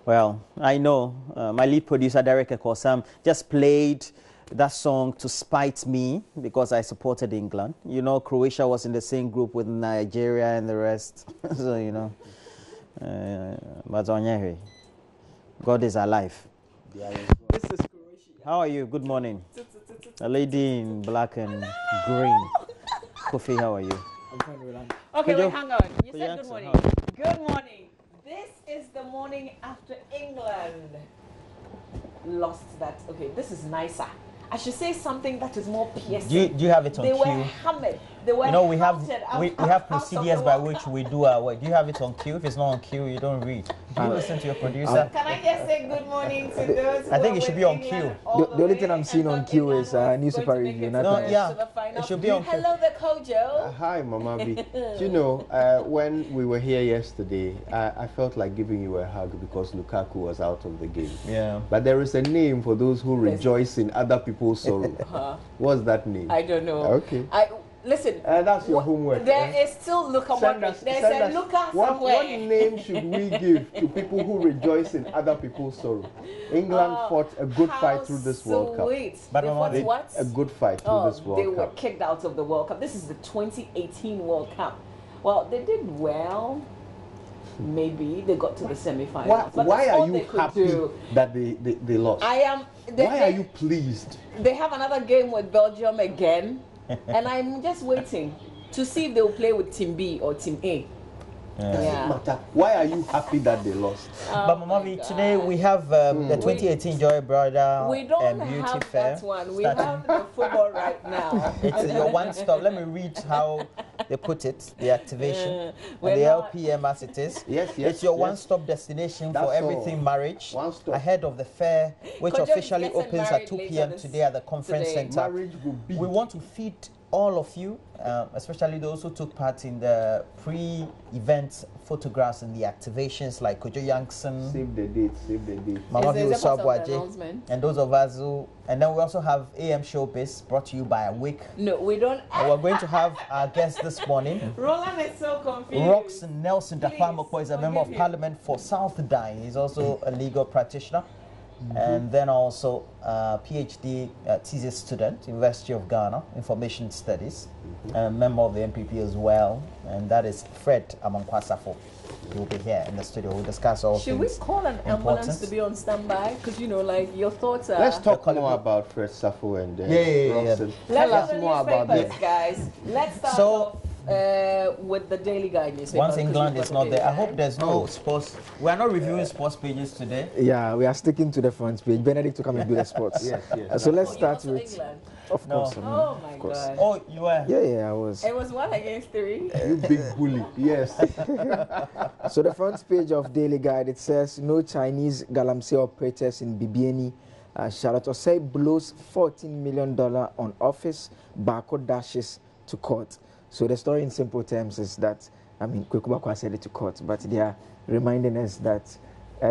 Well, I know my lead producer, Derek Ekosam, just played that song to spite me because I supported England. You know, Croatia was in the same group with Nigeria and the rest. So, you know, but God is alive. This is Croatia. How are you? Good morning. A lady in black and green. Kofi, how are you? I'm fine with that. Okay, wait, hang on. You said Jackson, good morning. how are Good morning. This is the morning after England lost that. Okay, this is nicer. I should say something that is more piercing. Do you have it on They cue? were hammered. They were You know, we have hammered procedures by which we do our work. Do you have it on cue? If it's not on cue, you don't read. Do you listen to your producer? Can I just say good morning to those? I think it should be on cue. The only thing I'm seeing on cue is newspaper review. No, yeah, it should be on cue. Hello, the Kojo. Hi, Mama B. Do you know, when we were here yesterday, I felt like giving you a hug because Lukaku was out of the game. Yeah. But there is a name for those who rejoice in other people's sorrow. What's that name? I don't know. Okay. Listen. That's your homework. There is still Luka Modric. There's a Luka somewhere. What name should we give to people who rejoice in other people's sorrow? England fought a good fight through this World Cup. But they fought what? A good fight through this World Cup. They were kicked out of the World Cup. This is the 2018 World Cup. Well, they did well. Maybe they got to the semi-finals. Why are you happy that they lost? I am. Why are you pleased? They have another game with Belgium again, and I'm just waiting to see if they will play with Team B or Team A. Matter. Why are you happy that they lost? But Mama V, today we have the 2018 Joy Brother We don't Beauty have Fair. that one. We have the football right now. It's your one stop. Let me read how they put it, the activation, We're and the not- LPM as it is. Yes. It's your one-stop destination That's for everything all. marriage, One stop. ahead of the fair, which Kojo is officially getting opens married at 2 later p.m. this- today at the conference today. center. Marriage will be. We want to feed all of you, especially those who took part in the pre-event photographs and the activations like Kojo Yankson, Save the date. Mama Is View there part of the Sabwaje, announcement? and those of us who, and then we also have AM Showbiz brought to you by Awake. No, we don't. And we're going to have our guest this morning. Roland is so confused. Roxon Nelson Please, Dafamoko is a member of forgive him. Parliament for South Dine. He's also a legal practitioner. And then also PhD thesis student, University of Ghana, Information Studies, and a member of the MPP as well. And that is Fred Amankwasafo. He will be here in the studio. We'll discuss all Should we things. call an ambulance to be on standby? Because, you know, like, your thoughts are... Let's talk more about Fred Safo and Robson. Let's Tell us do the more about newspapers, this. guys. Let's start So- off with the Daily Guide newspaper. Once because England we've is got not the there, I Daily hope Guide. there's no sports. We are not reviewing sports pages today. Yeah, we are sticking to the front page. Benedict to come and do the sports. Yes. So let's Oh, you start also with, England. of No. course. Oh, my of course. God. Oh, you were? Yeah, I was. It was 1-3. You big bully. Yes. So the front page of Daily Guide, it says, no Chinese galamsey operators in Bibiani. Charlotte Osei blows $14 million on office. Barco dashes to court. So the story in simple terms is that, Kwekubakwa said it to court, but they are reminding us that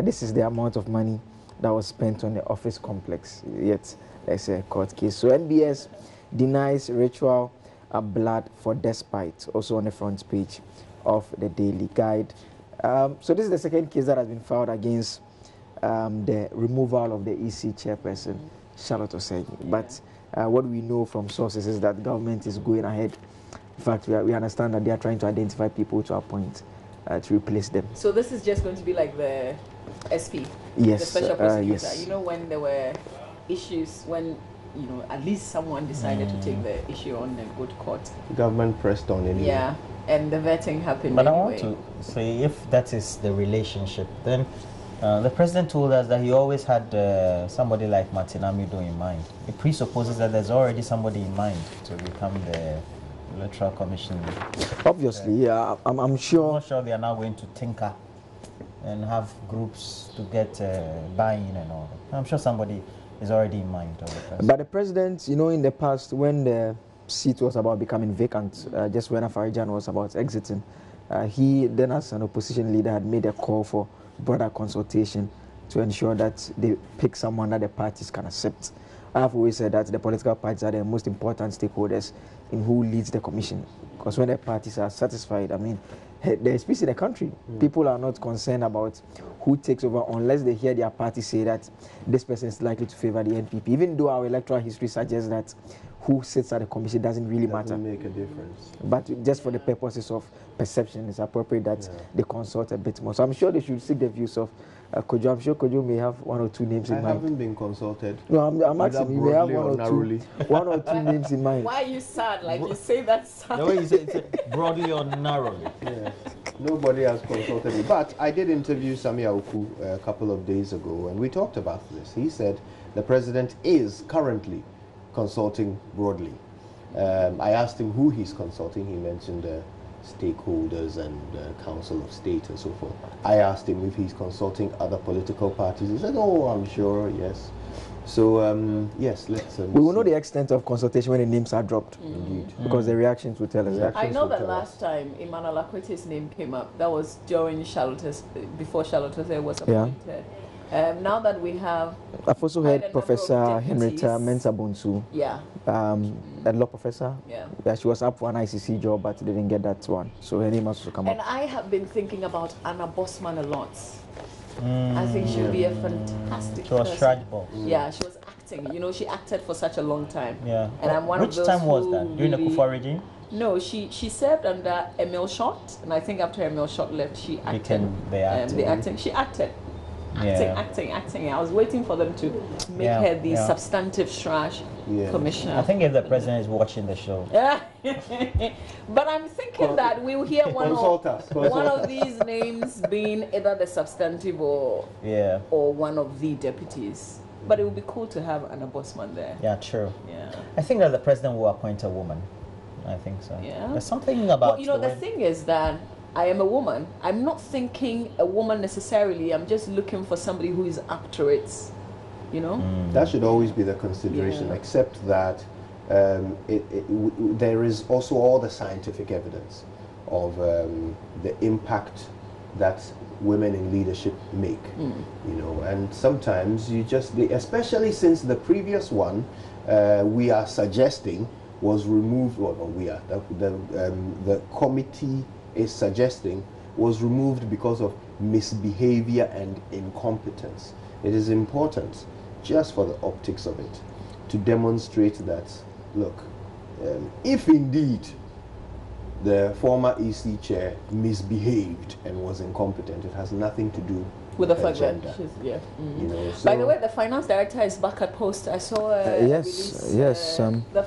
this is the amount of money that was spent on the office complex. Yet, there's a court case. So NBS denies ritual blood for despite, also on the front page of the Daily Guide. So this is the second case that has been filed against the removal of the EC chairperson, Charlotte Osei. But what we know from sources is that government is going ahead. In fact, we understand that they are trying to identify people to appoint to replace them. So this is just going to be like the SP, Yes, the special prosecutor. yes. You know, when there were issues, when, you know, at least someone decided to take the issue on and go to court. Government pressed on anyway. Yeah, and the vetting happened But anyway. I want to say, if that is the relationship, then the president told us that he always had somebody like Martin Amido in mind. It presupposes that there's already somebody in mind to become the electoral commission. Obviously, yeah, I'm sure. I'm not sure they are now going to tinker and have groups to get buy-in and all that. I'm sure somebody is already in mind of the president. But the president, you know, in the past, when the seat was about becoming vacant, just when Afarijan was about exiting, he then, as an opposition leader, had made a call for broader consultation to ensure that they pick someone that the parties can accept. I've always said that the political parties are the most important stakeholders in who leads the commission. Because when the parties are satisfied, there's peace in the country. People are not concerned about who takes over unless they hear their party say that this person is likely to favor the NPP. Even though our electoral history suggests that who sits at the commission doesn't really matter. Doesn't make a difference. But just for the purposes of perception, it's appropriate that they consult a bit more. So I'm sure they should seek the views of Kojo. I'm sure Kojo may have 1 or 2 names in mind. I haven't been consulted. No, I'm asking you may have one or two names in mind. Why are you sad? Like you say that sad. The way you say it's broadly or narrowly. Yeah. Nobody has consulted me. But I did interview Sami Awuku a couple of days ago, and we talked about this. He said the president is currently consulting broadly. I asked him who he's consulting. He mentioned stakeholders and Council of State and so forth. I asked him if he's consulting other political parties. He said, oh, I'm sure, yes. So, yes, let's... we will know the extent of consultation when the names are dropped. Indeed. Because the reactions will tell us. I know that last time Emmanuel Akwete's name came up, that was during Charlotte's, before Charlotte was appointed. Now that we have... I've also heard Professor Henrietta Mensah-Bonsu. Yeah. That law professor. Yeah. She was up for an ICC job, but didn't get that one. So her name has to come up. And I have been thinking about Anna Bosman a lot. I think she would be a fantastic She was person. tragical. Yeah, she was acting. You know, she acted for such a long time. Yeah. And I'm one Which of those time was who that? During the really- Kufuor regime? No, she served under Emil Short, and I think after Emil Short left, she acted. Became the acting. She acted. Yeah. Acting. I was waiting for them to make her the substantive Shraj commissioner. I think if the president is watching the show. Yeah. But I'm thinking that we'll hear one of these names being either the substantive or one of the deputies. But it would be cool to have Anna Bosman there. Yeah, true. Yeah. I think that the president will appoint a woman. I think so. Yeah. There's something about... Well, you know, the thing is that I am a woman. I'm not thinking a woman necessarily. I'm just looking for somebody who is up to it, you know? That should always be the consideration, except that there is also all the scientific evidence of the impact that women in leadership make, you know, and sometimes you just, especially since the previous one we are suggesting was removed, the committee is suggesting was removed because of misbehavior and incompetence. It is important, just for the optics of it, to demonstrate that, look, if indeed the former EC chair misbehaved and was incompetent, it has nothing to do with the fact that agenda. she's, You know, so by the way, the finance director is back at post. I saw the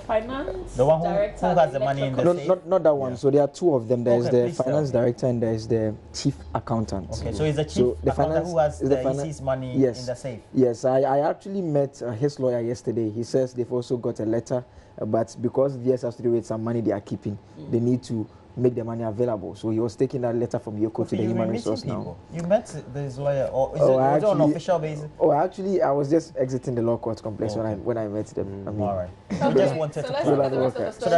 finance the one director who has the money in the safe? Not that one. So there are 2 of them. There is the please tell finance me. director and there is the chief accountant. Okay, so is the chief accountant who has the EC's money in the safe? Yes, I actually met his lawyer yesterday. He says they've also got a letter, but because VS has to do with some money they are keeping, they need to make the money available. So he was taking that letter from Yoko to the human resource now. You met this lawyer, or is it on an official basis? Oh, actually, I was just exiting the law court complex when I met them. I mean, all right. I just wanted to so that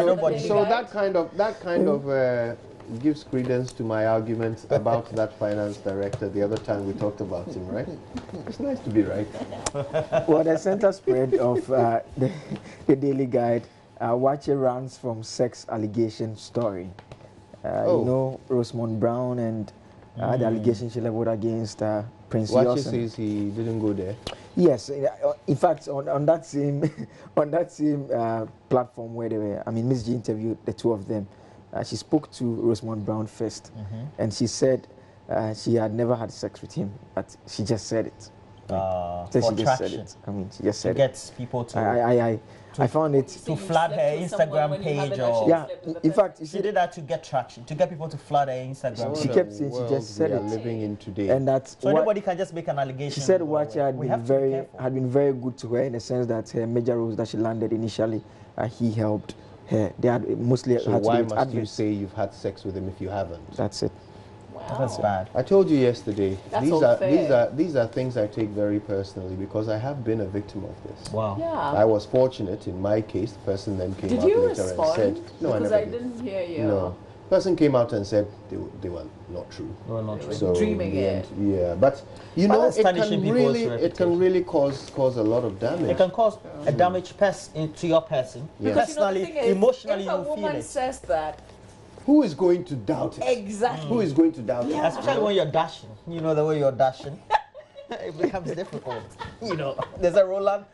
nobody. So that kind of gives credence to my argument about that finance director the other time we talked about him, right? It's nice to be right. Well, the center spread of the Daily Guide, Wache runs from sex allegation story. You know, Rosemont Brown and the allegation she leveled against Prince Wache Yossen. says he didn't go there. Yes, in fact, on that same platform where they were, Miss G interviewed the 2 of them. She spoke to Rosemont Brown first, and she said she had never had sex with him, but she just said it. For attraction. She just said to get people to... I found it to flood her Instagram page, or in fact, she did that to get traction, to get people to flood her Instagram. She kept saying she just said it. Living in today, and that's so anybody can just make an allegation. She said Wache had been very good to her in the sense that her major roles that she landed initially, he helped her. They had mostly. So why must you say you've had sex with him if you haven't? That's it. Wow. That's bad. I told you yesterday. That's these are things I take very personally because I have been a victim of this. Wow. Yeah. I was fortunate in my case. The person then came Did out you later respond? and said, "No, because I never didn't hear you. No, person came out and said they were not true. They were not true. So dreaming in the it. end, yeah, but you know, that's tarnishing people's it can really cause a lot of damage. It can cause a damage to your person. Yeah. Because Personally, you know, the thing is, emotionally, if a you feel woman it. says that Who is going to doubt it? Exactly. Who is going to doubt it? Especially when you're dashing. You know, the way you're dashing. It becomes difficult. You know, there's a Roland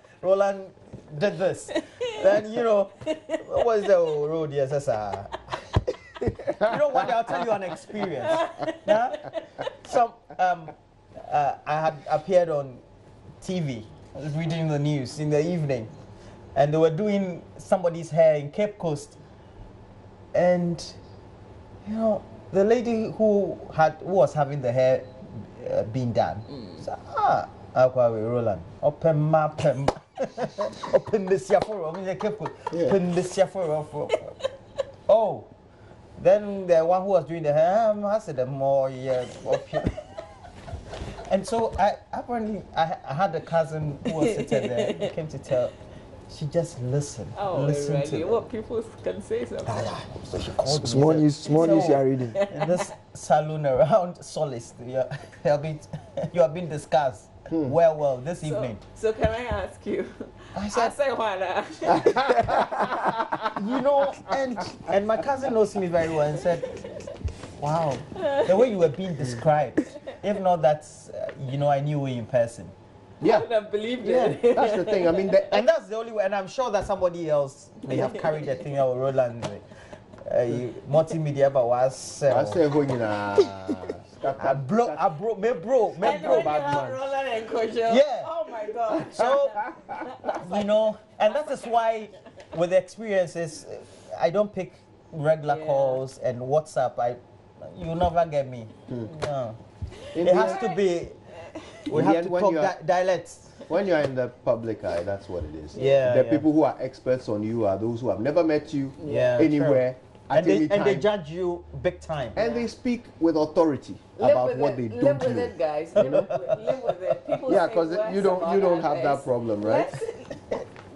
did this. Then, you know, what was the road? Yes, you know what? I'll tell you an experience. Yeah? I had appeared on TV, I was reading the news in the evening, and they were doing somebody's hair in Cape Coast. And, you know, the lady who was having the hair being done, said, Roland, open this year for oh, then the one who was doing the hair, I said, more, yeah, and so I had a cousin who was sitting there, who came to tell. She just listened. Listen to what people can say something. So she called me. Small news you are reading. In this saloon around Solace, you have been discussed. Well, this evening. So can I ask you? I say why? You know, and my cousin knows me very well and said, wow, the way you were being described, if not that, you know, I knew you in person. Yeah, I would have believed it. That's the thing. I mean, and that's the only way. And I'm sure that somebody else may have carried the thing out, Roland. Multimedia, but was. I say, I broke, bad man. Roland and Kojo. Yeah. Oh my God. So, you know, and that is why, with the experiences, I don't pick regular calls and WhatsApp. You'll never get me. No. It has to be. We have to talk dialects. When you're in the public eye, that's what it is. Yeah. The people who are experts on you are those who have never met you anywhere. And they judge you big time. And they speak with authority about what they don't know. Live with it, guys. Live with it. People because you don't have that problem, right?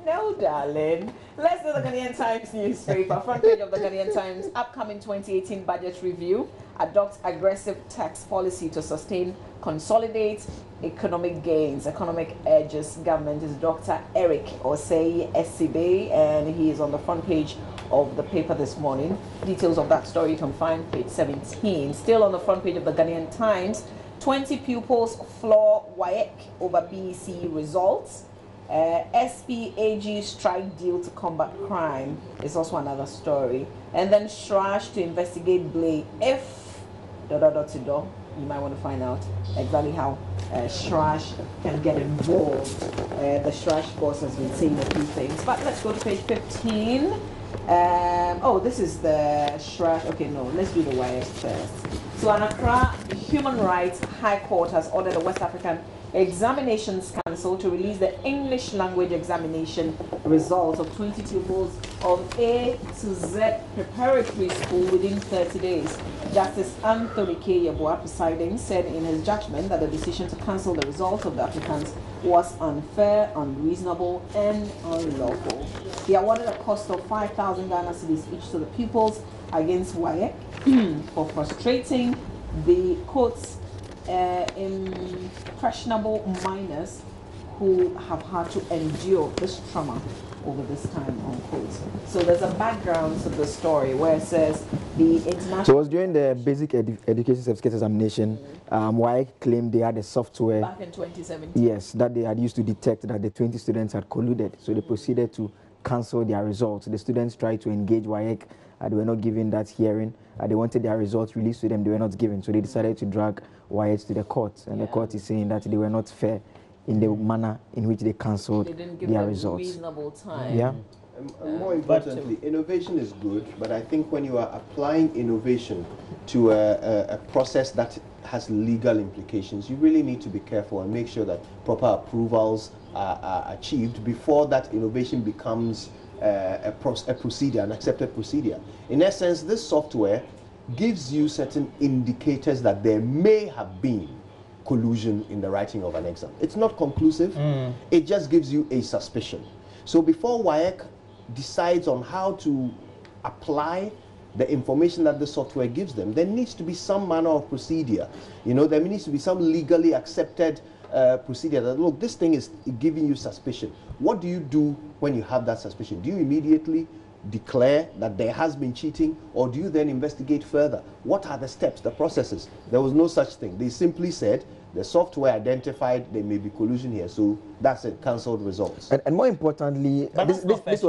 No, darling. Let's do the Ghanaian Times newspaper. Front page of the Ghanaian Times. Upcoming 2018 budget review. Adopts aggressive tax policy to sustain, consolidate economic gains. Economic edges government is Dr. Eric Osei Esibe, and he is on the front page of the paper this morning. Details of that story you can find page 17. Still on the front page of the Ghanaian Times. 20 pupils floor WAEC over BEC results. SPAG strike deal to combat crime is also another story. And then Shrash to investigate Blay if ... You might want to find out exactly how Shrash can get involved. The Shrash boss has been saying a few things. But let's go to page 15. This is the Shrash. Okay, no, let's do the wires first. So an Accra Human Rights High Court has ordered the West African Examinations Council to release the English language examination results of 20 pupils of A to Z preparatory school within 30 days. Justice Anthony K. Yeboah presiding said in his judgment that the decision to cancel the results of the applicants was unfair, unreasonable, and unlawful. He awarded a cost of 5,000 Ghana cedis each to the pupils against WAEC for frustrating the court's impressionable minors who have had to endure this trauma over this time, unquote. So there's a background to the story where it says the international... So it was during the basic education certificate examination, WAEC claimed they had a software... Back in 2017. Yes, that they had used to detect that the 20 students had colluded. So they proceeded to cancel their results. The students tried to engage WAEC. They were not given that hearing. They wanted their results released to them. They were not given. So they decided to drag WAEC to the court. And the court is saying that they were not fair in the manner in which they cancelled their results. Reasonable time. Yeah. More importantly, innovation is good, but I think when you are applying innovation to a process that has legal implications, you really need to be careful and make sure that proper approvals are achieved before that innovation becomes a procedure, an accepted procedure. In essence, this software gives you certain indicators that there may have been collusion in the writing of an exam. It's not conclusive. It just gives you a suspicion. So before WAEC decides on how to apply the information that the software gives them, there needs to be some manner of procedure. You know, there needs to be some legally accepted procedure that, look, this thing is giving you suspicion. What do you do when you have that suspicion? Do you immediately declare that there has been cheating, or do you then investigate further? What are the steps, the processes? There was no such thing. They simply said the software identified there may be collusion here, so that's it, cancelled results. And more importantly, this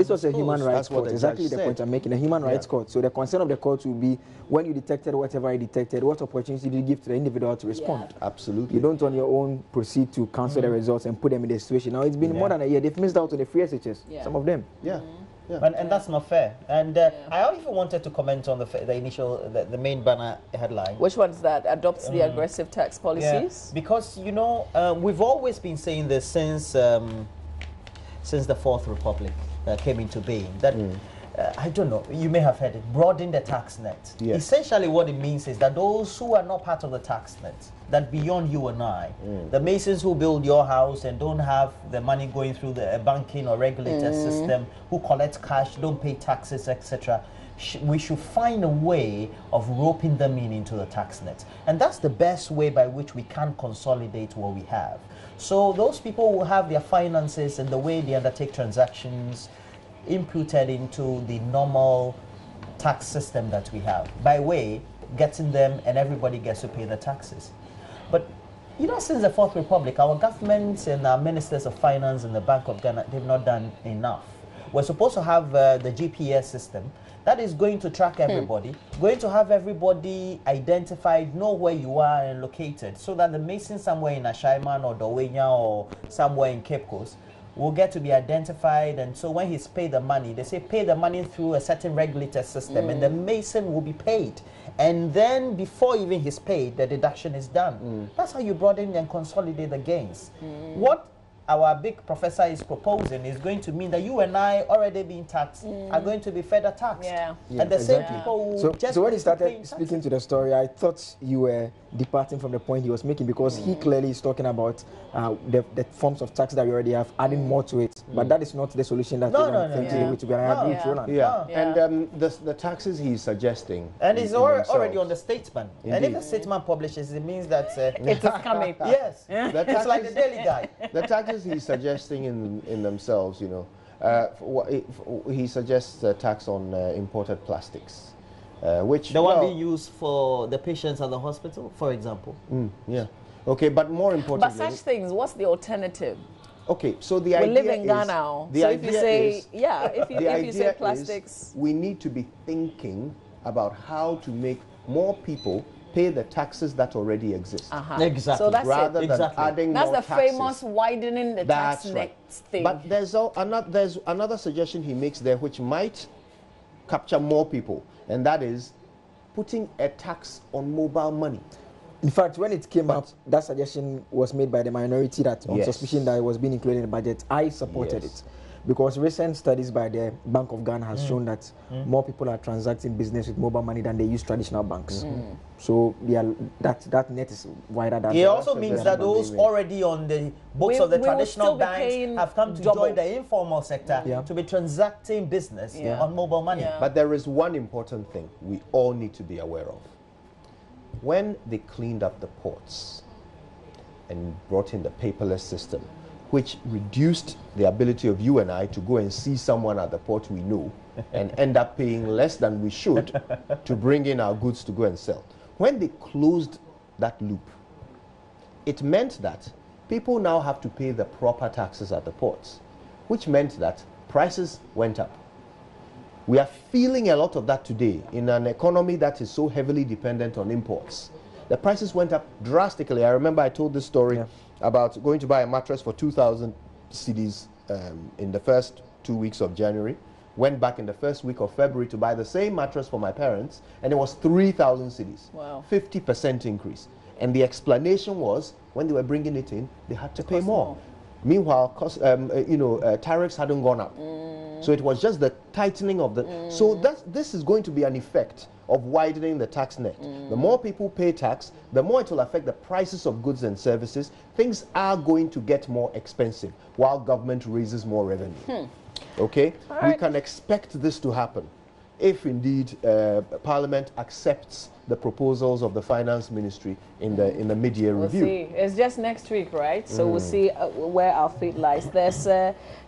was a human rights court. Exactly the point I'm making, a human rights court. So the concern of the court will be when you detected whatever you detected, what opportunity did you give to the individual to respond? Yeah. Absolutely. You don't on your own proceed to cancel the results and put them in the situation. Now it's been more than a year. They've missed out on the free SHS, some of them. Yeah. Yeah. And that's not fair. And I even wanted to comment on the initial, the main banner headline. Which one's that? Adopts the aggressive tax policies? Yeah, because, you know, we've always been saying this since the Fourth Republic came into being. That, I don't know, you may have heard it, broaden the tax net. Yes. Essentially what it means is that those who are not part of the tax net, that beyond you and I, the masons who build your house and don't have the money going through the banking or regulated system, who collect cash, don't pay taxes, etc., we should find a way of roping them into the tax net. And that's the best way by which we can consolidate what we have. So those people who have their finances and the way they undertake transactions imputed into the normal tax system that we have, by way getting them, and everybody gets to pay the taxes. But you know, since the Fourth Republic, our governments and our ministers of finance and the Bank of Ghana, they've not done enough. We're supposed to have the GPS system that is going to track everybody, going to have everybody identified, know where you are and located, so that the mason somewhere in Ashaiman or Dowenya or somewhere in Cape Coast will get to be identified. And so when he's paid the money, they say pay the money through a certain regulated system, and the mason will be paid. And then before even he's paid, the deduction is done. That's how you broaden and consolidate the gains. What our big professor is proposing is going to mean that you and I, already being taxed, are going to be further taxed. And the same people who just... So when he started speaking to the story, I thought you were departing from the point he was making, because he clearly is talking about the forms of tax that we already have, adding more to it. But that is not the solution that we're going to be. I agree with Roland. And the taxes he's suggesting... And he's already on the statesman. Indeed. And if the statesman publishes, it means that... it is coming. Yes. It's like the Daily Guide. The taxes he's suggesting in themselves, you know, he suggests a tax on imported plastics, which the one being used for the patients at the hospital, for example. Yeah. Okay, but more importantly, but such things, what's the alternative? Okay, so the we idea live in is, Ghana. So if you say if you say plastics, we need to be thinking about how to make more people pay the taxes that already exist. Exactly. So that's rather than adding more taxes. That's the famous widening the tax net thing. But there's another suggestion he makes there which might capture more people, and that is putting a tax on mobile money. In fact, when it came up, that suggestion was made by the minority that on suspicion that it was being included in the budget. I supported it. Because recent studies by the Bank of Ghana has shown that more people are transacting business with mobile money than they use traditional banks. So that net is wider than... It also means that those already on the books of the traditional banks have come to join the informal sector to be transacting business on mobile money. But there is one important thing we all need to be aware of. When they cleaned up the ports and brought in the paperless system, which reduced the ability of you and I to go and see someone at the port we know and end up paying less than we should to bring in our goods to go and sell. When they closed that loop, it meant that people now have to pay the proper taxes at the ports, which meant that prices went up. We are feeling a lot of that today in an economy that is so heavily dependent on imports. The prices went up drastically. I remember I told this story about going to buy a mattress for 2,000 cedis in the first 2 weeks of January. Went back in the first week of February to buy the same mattress for my parents, and it was 3,000 cedis. Wow. 50% increase. And the explanation was, when they were bringing it in, they had to pay more. Meanwhile, tariffs hadn't gone up. So it was just the tightening of the... So this is going to be an effect of widening the tax net. The more people pay tax, the more it will affect the prices of goods and services. Things are going to get more expensive while government raises more revenue. Okay? We can expect this to happen. if indeed Parliament accepts the proposals of the Finance Ministry in the mid-year review. See. It's just next week, right? So we'll see where our fate lies. There's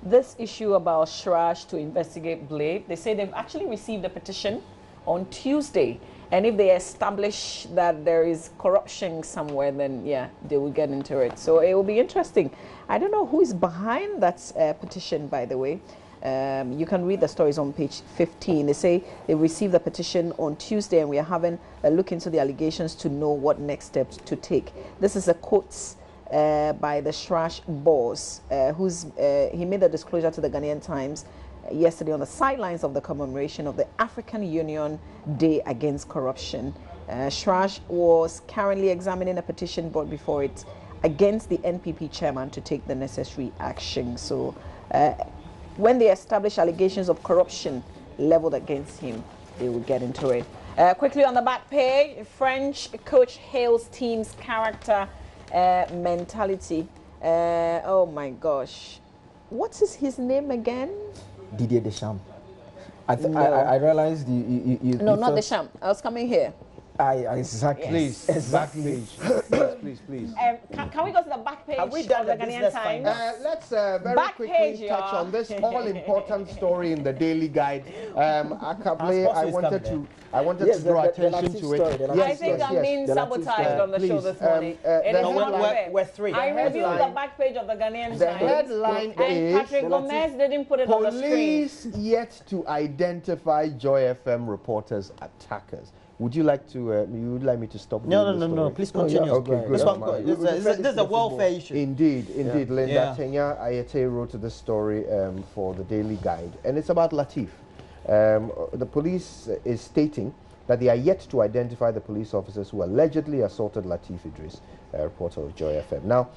this issue about Shrash to investigate Blade. They say they've actually received a petition on Tuesday, and if they establish that there is corruption somewhere, then yeah, they will get into it. So it will be interesting. I don't know who is behind that petition, by the way. You can read the stories on page 15. They say they received the petition on Tuesday, and we are having a look into the allegations to know what next steps to take. This is a quote by the Shrash boss, he made a disclosure to the Ghanaian Times yesterday on the sidelines of the commemoration of the African Union Day Against Corruption. Shrash was currently examining a petition brought before it against the NPP chairman to take the necessary action. So when they establish allegations of corruption leveled against him, they will get into it. Quickly on the back page, French coach hails team's character mentality. Oh my gosh. What is his name again? Didier Deschamps. I realized you No, not Deschamps. I was coming here. Exactly. Please, Exactly. please. Can we go to the back page of the Ghanaian Times? Let's very Back quickly page, touch on this all-important story in the Daily Guide. Akable, I wanted to draw attention to it. I think I'm being sabotaged on the show this morning. It is not fair. We're three. I reviewed the back page of the Ghanaian Times. The headline is Patrick Gomez didn't put it on the screen. Police yet to identify Joy FM reporters' attackers. Would you like me to stop? No. Please continue. Okay, good. This is a welfare issue. Indeed. Linda Tenya Ayete wrote this story for the Daily Guide, and it's about Latif. The police is stating that they are yet to identify the police officers who allegedly assaulted Latif Idris, a reporter of Joy FM. Now,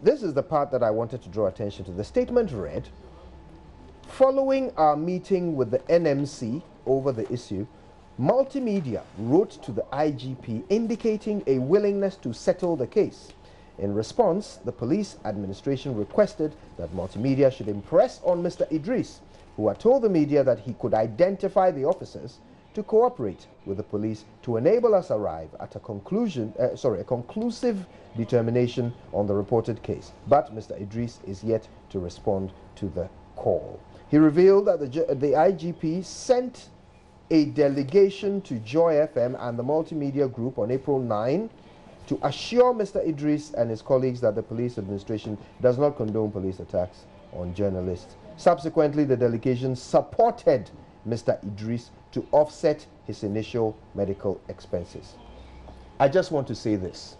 this is the part that I wanted to draw attention to. The statement read, following our meeting with the NMC over the issue, Multimedia wrote to the IGP indicating a willingness to settle the case. In response, the police administration requested that Multimedia should impress on Mr. Idris, who had told the media that he could identify the officers, to cooperate with the police to enable us arrive at a conclusive determination on the reported case. But Mr. Idris is yet to respond to the call. He revealed that the IGP sent a delegation to Joy FM and the Multimedia Group on April 9 to assure Mr. Idris and his colleagues that the police administration does not condone police attacks on journalists. Subsequently, the delegation supported Mr. Idris to offset his initial medical expenses. I just want to say this.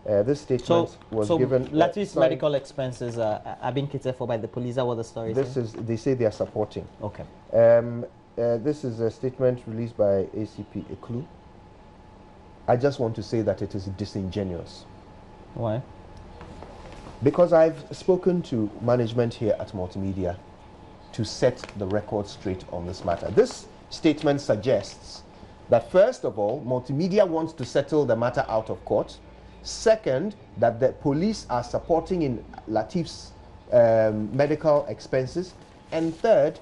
This statement was given... Latif's medical expenses are being catered for by the police. Is that what the story is? They say they are supporting. Okay. This is a statement released by ACP Eklu. I just want to say that it is disingenuous. Why? Because I've spoken to management here at Multimedia to set the record straight on this matter. This statement suggests that, first of all, Multimedia wants to settle the matter out of court. Second, that the police are supporting in Latif's medical expenses. And third,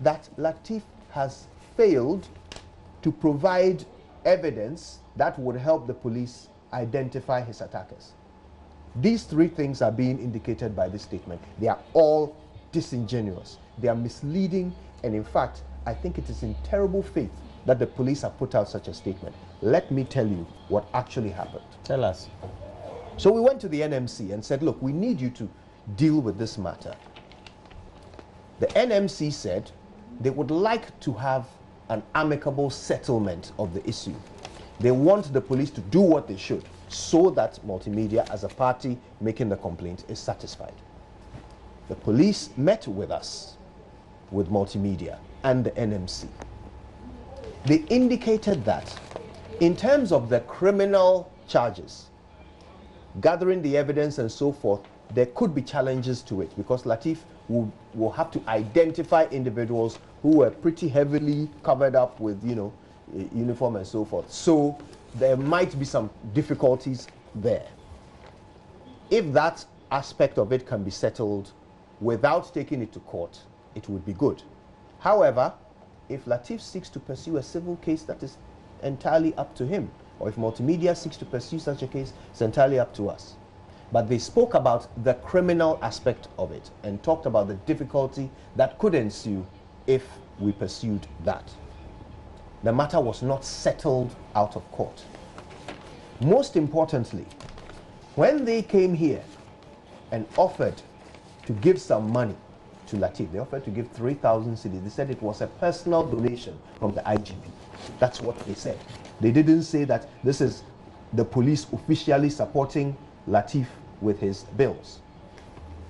that Latif has failed to provide evidence that would help the police identify his attackers. These three things are being indicated by this statement. They are all disingenuous. They are misleading, and in fact, I think it is in terrible faith that the police have put out such a statement. Let me tell you what actually happened. Tell us. So we went to the NMC and said, look, we need you to deal with this matter. The NMC said they would like to have an amicable settlement of the issue. They want the police to do what they should so that Multimedia, as a party making the complaint, is satisfied. The police met with us, with Multimedia and the NMC. They indicated that in terms of the criminal charges, gathering the evidence and so forth, there could be challenges to it because Latif will have to identify individuals who were pretty heavily covered up with, uniform and so forth. So there might be some difficulties there. If that aspect of it can be settled without taking it to court, it would be good. However, if Lateef seeks to pursue a civil case, that is entirely up to him. Or if Multimedia seeks to pursue such a case, it's entirely up to us. But they spoke about the criminal aspect of it and talked about the difficulty that could ensue if we pursued that. The matter was not settled out of court. Most importantly, when they came here and offered to give some money to Lateef, they offered to give 3,000 cedis. They said it was a personal donation from the IGP. That's what they said. They didn't say that this is the police officially supporting Lateef with his bills.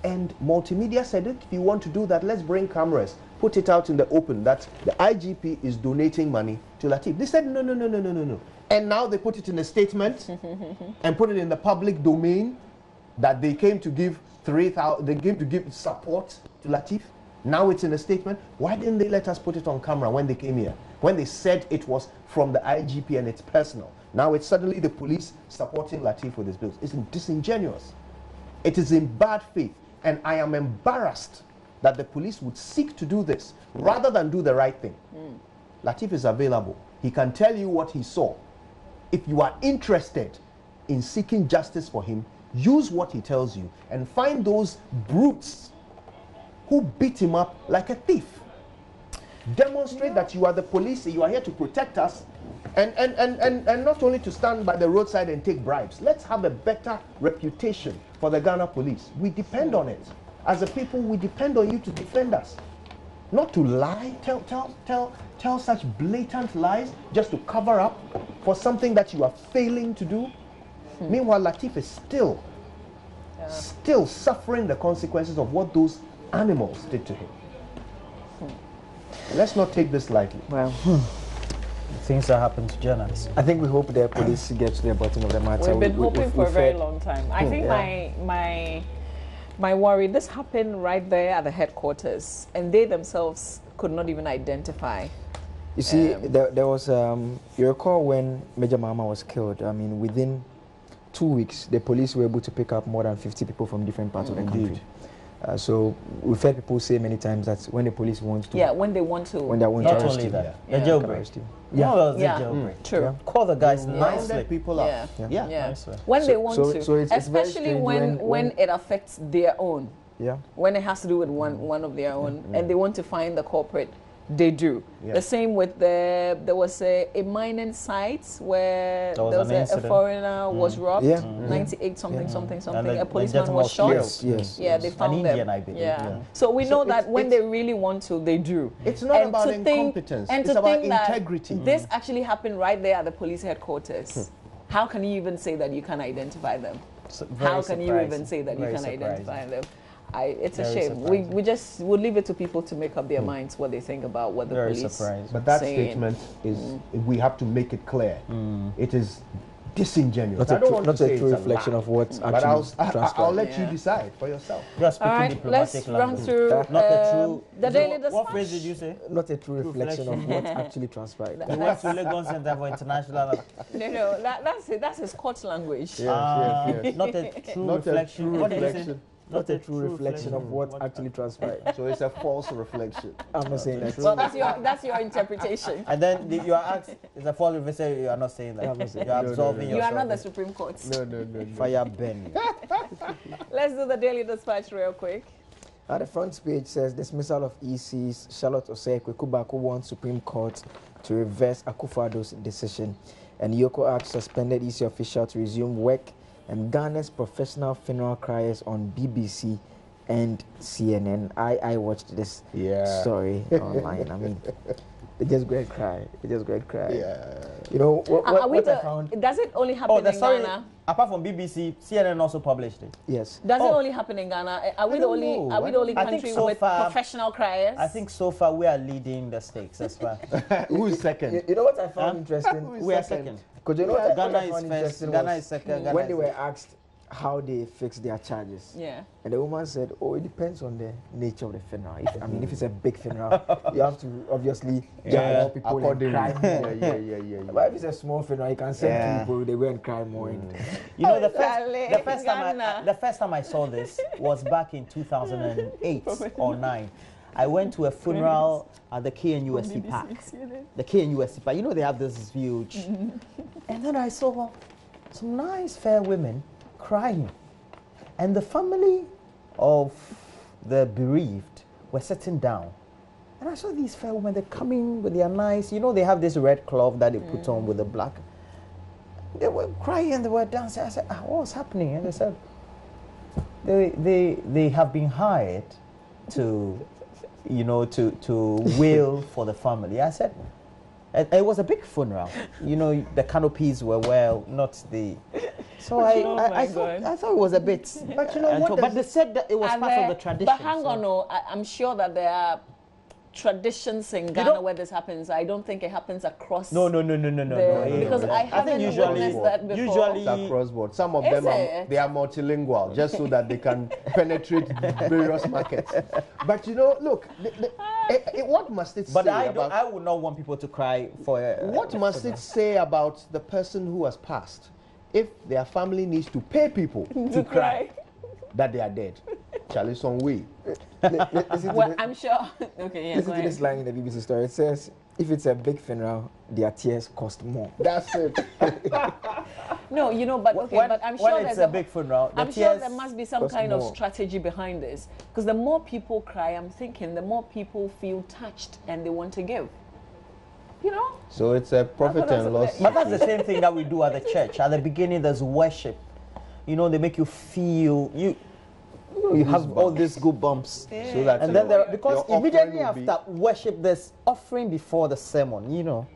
And Multimedia said, if you want to do that, let's bring cameras, put it out in the open that the IGP is donating money to Lateef. They said, no. And now they put it in a statement and put it in the public domain that they came to give 3,000, they came to give support to Lateef. Now it's in a statement. Why didn't they let us put it on camera when they came here? When they said it was from the IGP and it's personal. Now it's suddenly the police supporting Lateef with his bills. It's disingenuous. It is in bad faith. And I am embarrassed that the police would seek to do this rather than do the right thing. Lateef is available. He can tell you what he saw. If you are interested in seeking justice for him, use what he tells you and find those brutes who beat him up like a thief. Demonstrate that you are the police, you are here to protect us, and not only to stand by the roadside and take bribes. Let's have a better reputation for the Ghana police. We depend on it. As a people, we depend on you to defend us. Not to lie, tell such blatant lies just to cover up for something that you are failing to do. Meanwhile, Lateef is still suffering the consequences of what those animals did to him. Let's not take this lightly. Well, things that happen to journalists. I think we hope the police gets to the bottom of the matter. We've been hoping for a very long time. I think my worry, this happened right there at the headquarters, and they themselves could not even identify. You see, there was, you recall when Major Mahama was killed, I mean, within 2 weeks, the police were able to pick up more than 50 people from different parts of the country. So we've heard people say many times that when the police want to... Yeah, when they want to... When they want not to arrest only you. that, the jailbreak. True. Call the guys nicely. People up. When they want to. So it's especially when it affects their own. Yeah. When it has to do with one of their own, and they want to find the culprit, they do. The same with there was a mining site where there was a foreigner was robbed, 98 something. A policeman was shot. Yes. Yeah, they found them. Indian, I believe. So we know that when they really want to, they do. It's not about incompetence. It's about integrity. This actually happened right there at the police headquarters. How can you even say that you can identify them? How can you even say that you can identify them? It's a shame. We just would leave it to people to make up their minds what they think about what the police. But that statement is, we have to make it clear. It is disingenuous. Not a true reflection of what actually transpired. I'll let you decide for yourself. You are speaking all right, diplomatic let's language. run through the Daily Dispatch. What phrase did you say? Not a true reflection of what actually transpired. You went to Lagos Center for International... No, that's his court language. Yes. Not a true reflection. What did you say? Not a true reflection of what actually transpired. So it's a false reflection. I'm not saying that. Well, that's your interpretation. And then you are asked, it's a false reflection, you are not saying that. You are absolving yourself. You are not the Supreme Court. No. Fire burning. Let's do the Daily Dispatch real quick. The front page says dismissal of EC's Charlotte Osei-Kweku wants Supreme Court to reverse Akufo-Addo's decision. And Yoko asks suspended EC official to resume work. And Ghana's professional funeral criers on BBC and CNN. I watched this story online. I mean, they just go and cry. Yeah. You know, what I found... Does it only happen in Ghana? Apart from BBC, CNN also published it. Yes. Does it only happen in Ghana? Are we the only country with professional criers? I think so far we are leading the stakes as well. Who's second? You know what I found interesting? We are second. Because you know what Ghana is first, Ghana is second. When they were asked how they fix their charges. Yeah. And the woman said, it depends on the nature of the funeral. If it's a big funeral, you have to obviously jump more people and cry more. Yeah. But if it's a small funeral, you can send people, they go and cry more. You know, the first time I saw this was back in 2008 or 9. I went to a funeral at the KNUST Park. The KNUST Park. You know, they have this huge. And then I saw some nice, fair women crying. And the family of the bereaved were sitting down. And I saw these fair women, they're coming with their nice, you know, they have this red cloth that they put on with the black. They were crying and they were dancing. I said, what's happening? And they said, they have been hired to, you know, to wail for the family. I said, it was a big funeral. You know, the canopies were not the. So I thought it was a bit. But you know what? But they said that it was part of the tradition. But hang on, no, I'm sure that there are traditions in Ghana where this happens. I don't think it happens across. No. Because I haven't witnessed that before. Usually it's across board. Some of them they are multilingual just so that they can penetrate various markets. But you know, look, what must it say? But I would not want people to cry for. What must it say about the person who has passed if their family needs to pay people to cry that they are dead? Charlie Songwe. Well, I'm sure. Okay, yeah. Listen to this line in the BBC story. It says, if it's a big funeral, their tears cost more. That's it. No, you know, but okay, but I'm sure when it's a big funeral, I'm sure there must be some kind of strategy behind this. Because the more people cry, I'm thinking, the more people feel touched and they want to give. You know? So it's a profit and loss. But that's the same thing that we do at the church. At the beginning, there's worship. You know, they make you feel you have all these goosebumps. Yeah. So that and then because immediately after worship, there's offering before the sermon. You know.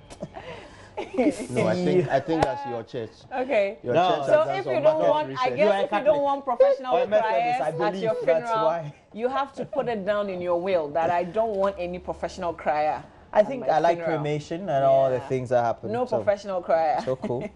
No, I think that's your church. Okay. Your No. church So has if you done some don't market want, I research. guess if you don't want professional criers at believe your that's funeral, why. you have to put it down in your will that I don't want any professional crier. I think I like cremation and all the things that happen. No professional crier. So cool.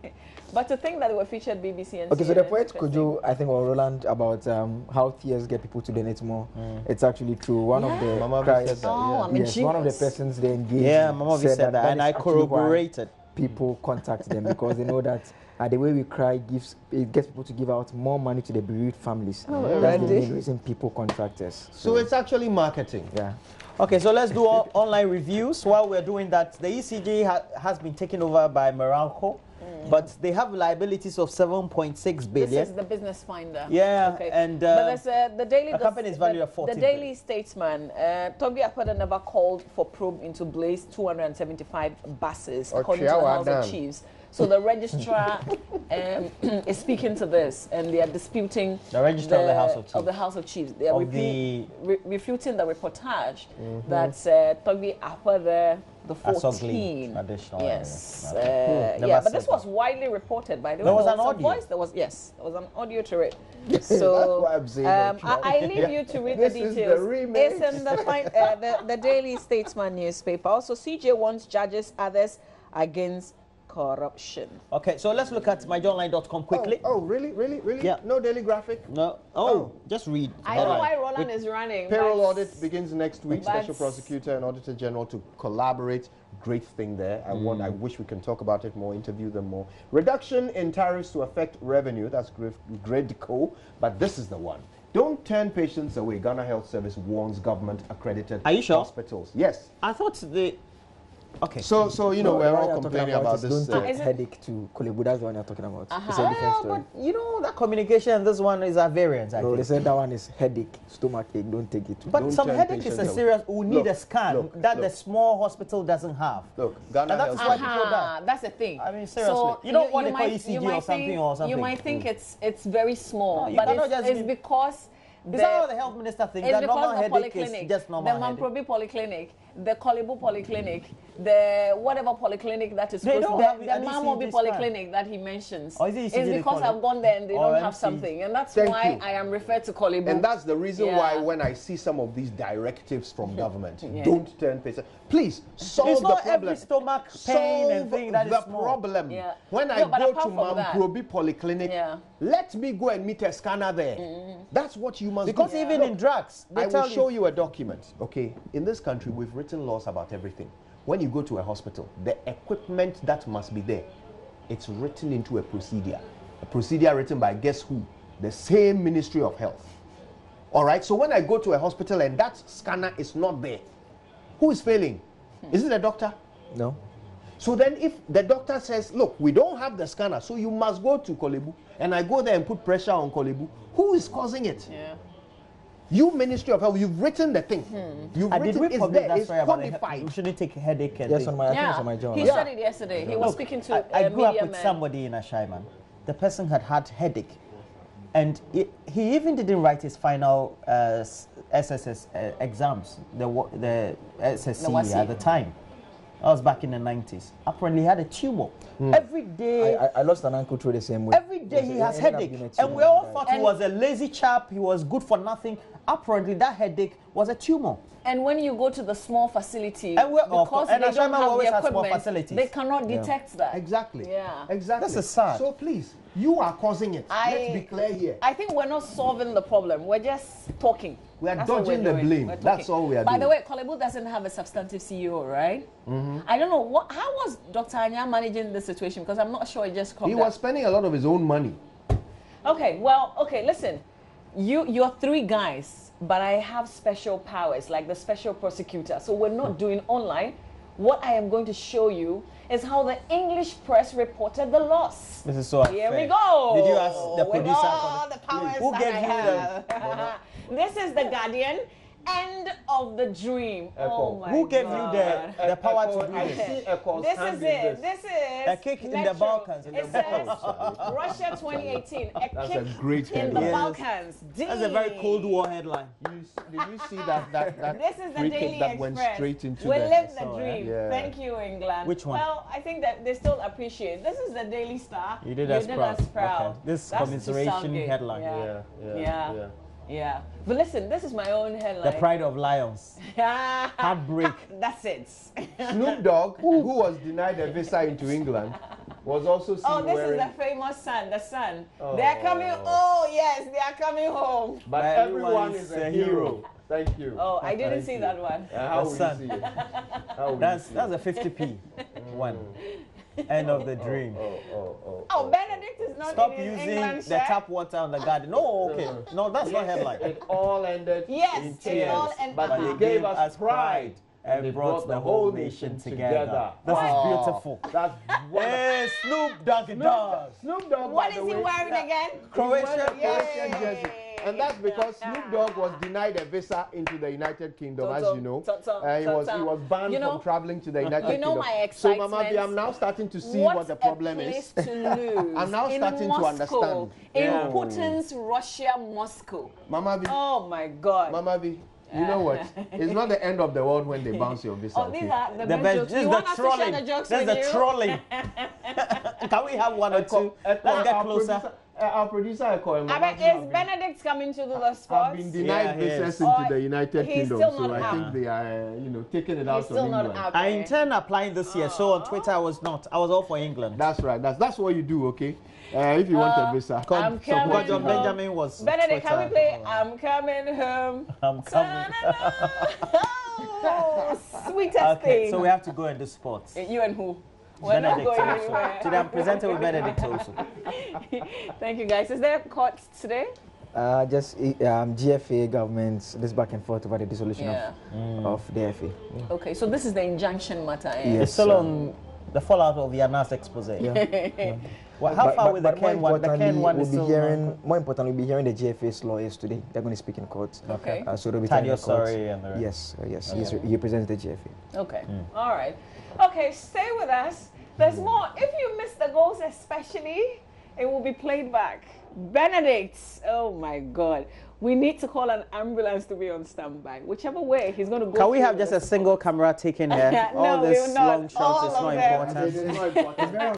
But to think that they were featured BBC and Okay, so CNN, the point Kojo, I think, or Roland, about how tears get people to donate more. It's actually true. One of the Mama cries, said that, I'm yes, one of the persons they engaged. Yeah, Mama said that, and I is actually why corroborated. People contact them because they know that the way we cry gets people to give out more money to the bereaved families. That's the main reason people contact us. So it's actually marketing. Yeah. Okay, so let's do online reviews. While we're doing that, the ECJ has been taken over by Morocco, but they have liabilities of 7.6 billion. This is the Business Finder. Yeah, okay. and but there's the Daily. a company is valued at 40 The Daily Statesman. Toby Akpata never called for probe into Blaze 275 buses, according to the House of Chiefs. So the registrar is speaking to this, and they are disputing the registrar of the House of Chiefs. They are refuting the reportage that Toby Akpata the 14. Additional. Yes. Okay. Yeah, but this was widely reported, by the way. There was an audio. There was an audio to it. So what I'm saying. I leave you to read the details. Is the remake. It's in the Daily Statesman newspaper. Also, CJ wants judges others against corruption. Okay, so let's look at myjournline.com quickly. Oh, really? Yeah. No daily graphic? No. Oh, just read. I know why Roland is running. Payroll but audit begins next week. Special prosecutor and auditor general to collaborate. Great thing there. I wish we can talk about it more, interview them more. Reduction in tariffs to affect revenue. That's great. But this is the one. Don't turn patients away. Ghana Health Service warns government accredited hospitals. Yes. I thought the. Okay. So you know, we're all complaining about this. Don't take headache to Kolebu. That's the one you're talking about. It's a different story. But you know that communication. This one is a variance. No, they said that one is headache, stomach ache. Don't take it. But some headache is a serious. We need a scan that the small hospital doesn't have. Look, Ghana Health Service. That's the thing. I mean, seriously, so you don't want to call ECG or something. You might think it's very small, No, but it's because. Is that how the health minister thinks? That normal headache is just normal headache? The Mamprobi Polyclinic, the Kolebu Polyclinic, the whatever polyclinic that is supposed to be, the Mamobi Polyclinic that he mentions. Or is it it's because I've gone there and they don't have something. And that's why I am referred to Kolebu. And that's the reason why when I see some of these directives from government, don't turn patients. Please, solve the problem. Every stomach pain and thing that is the small. problem. Yeah. When I go to Mamprobi Polyclinic, let me go and meet a scanner there. That's what you must do. Because even in drugs, I will show you a document. Okay, in this country, we've written laws about everything. When you go to a hospital, the equipment that must be there, it's written into a procedure. A procedure written by guess who? The same Ministry of Health. All right, so when I go to a hospital and that scanner is not there, who is failing? Is it the doctor? No. So then if the doctor says, look, we don't have the scanner, so you must go to Kolebu, and I go there and put pressure on Kolebu, who is causing it? Yeah. You, Ministry of Health, you've written the thing. You've written it's there, it's qualified. We shouldn't take a headache. Yes, on my, I think it's on my journal. He said it yesterday. He was speaking to I grew up with man. somebody in Ashaiman. The person had headache. And he even didn't write his final SSS exams, the SSC at the time. That was back in the 90s. Apparently, he had a tumor. Every day. I lost an uncle through the same way. Every day he has headache. And we all thought he was a lazy chap. He was good for nothing. Apparently, that headache was a tumor. And when you go to the small facility, and because they don't have the small equipment, facilities. they cannot detect that. Exactly. Yeah. Exactly. That's sad. So please, you are causing it. Let's be clear here. I think we're not solving the problem. We're just talking. We are dodging the blame. That's all we are doing. By the way, Kolebu doesn't have a substantive CEO, right? I don't know. How was Dr. Anya managing the situation? Because I'm not sure it just comes. He was spending a lot of his own money. Okay, well, listen. You're three guys, but I have special powers, like the special prosecutor. So we're not doing online. What I am going to show you is how the English press reported the loss. This is so Here unfair. we go. Did you ask the producer? With all the powers Who that gave I you have. This is the Guardian. End of the dream. Oh my Who gave God. you the power to do I this? see Echo's This hand is in it. this. This is A kick in the Metro. Balkans. It says Russia 2018. That's kick a great in the headline. Balkans. That's a very Cold War headline. Did you see that This is the free Daily kick that Express. went straight into we the... live the So, dream. yeah. Thank you, England. Which one? Well, I think that they still appreciate. This is the Daily Star. You did us proud. Okay. This That's commiseration Southgate. headline. Yeah. But listen, this is my own headline. The pride of lions. Heartbreak. That's it. Snoop Dogg, who was denied a visa into England, was also seen Oh, this wearing... is the famous Sun, the Sun. Oh. They are coming. Oh, yes, they are coming home. But everyone is a hero. Thank you. Oh, I didn't Thank see you. that one. How The will sun. you see it? How will That's you see a 50p one. End of the dream. Oh, Benedict is not Stop in his using England the shirt. tap water on the garden. No, okay. No, that's not headline. It all ended Yes, in it tears, all ended. but they gave us pride and they brought the whole nation together. This is beautiful. That's Hey, Snoop Doggy Dogg. Snoop Dogg. What by is the he way, wearing again? Croatian Croatian jersey. And that's because Snoop Dogg was denied a visa into the United Kingdom, as you know. He was banned from traveling to the United Kingdom. My so, excitement. Mama B, I'm now starting to see what the problem is. To lose. I'm now starting to understand. In Putin's Russia, Moscow. Mama B. Oh my God. Mama B. You know what? It's not the end of the world when they bounce your visa. Oh, these are the best best. jokes. This You is want the us to share trolling. the jokes This is with the you? trolling. Can we have one or two? Let's get closer. Our producer, I bet is Benedict coming to do the sports? I've been denied visas Or into the United he's Kingdom, still so not I out. think they are, taking it out He's still of not England. out. I intend applying this year, so on Twitter I was not. I was all for England. That's right. That's what you do, okay? If you want a visa. I'm coming Because John home. Benjamin was Benedict, can we Twitter. play I'm coming home? I'm coming. Oh, sweetest Okay, thing. so we have to go and do sports. You and who? We're Benedict not going also. anywhere. Today I'm presented with Benedict also. Thank you, guys. Is there court today? Just GFA government, this back and forth over the dissolution of the FA. Okay, so this is the injunction matter. Eh? Yes. It's still on the fallout of the Anas expose. Yeah. Well, how far with the more Ken one? The Ken one is we'll be still hearing, more importantly, we'll be hearing the GFA's lawyers today. They're going to speak in court. Okay. So they'll be telling the court. Sorry and the rest. Yes, yes. He represents the GFA. Okay. All right. Okay, stay with us. There's more. If you miss the goals especially, it will be played back. Benedict, oh my God. We need to call an ambulance to be on standby. Whichever way he's going to go. Can we have just a single camera taken here? No, All we this will not. long shot All is of not them. important. It's not important.